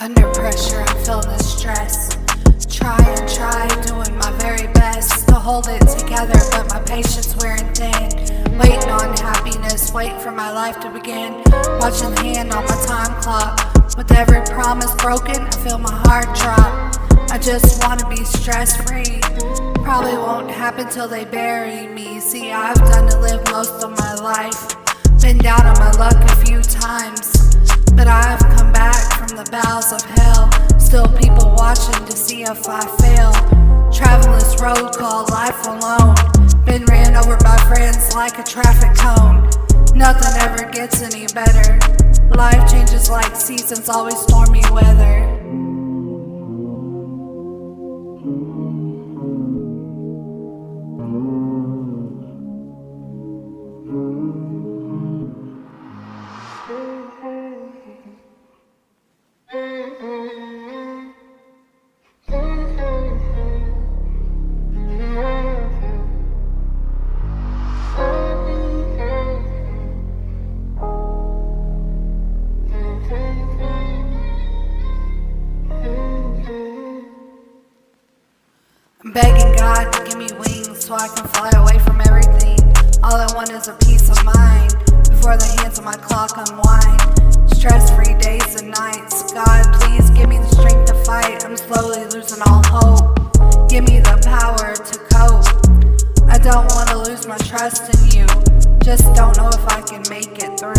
Under pressure, I'm feeling the stress. Try, doing my very best to hold it together, but my patience wearing thin. Waiting on happiness, waiting for my life to begin. Watching the hand on my time clock. With every promise broken, I feel my heart drop. I just wanna be stress-free. Probably won't happen till they bury me. See, I've done to live most of my life. Been down on my luck a few times, but I've come back from the bowels of hell. Still people watching to see if I fail. Traveling this road called life alone. Been ran over by friends like a traffic cone. Nothing ever gets any better. Life changes like seasons, always stormy weather. I'm begging God to give me wings so I can fly away from everything. All I want is a peace of mind before the hands of my clock unwind. Stress-free days and nights. God, please give me the strength to fight. I'm slowly losing all hope. Give me the power to cope. I don't want to lose my trust in you. Just don't know if I can make it through.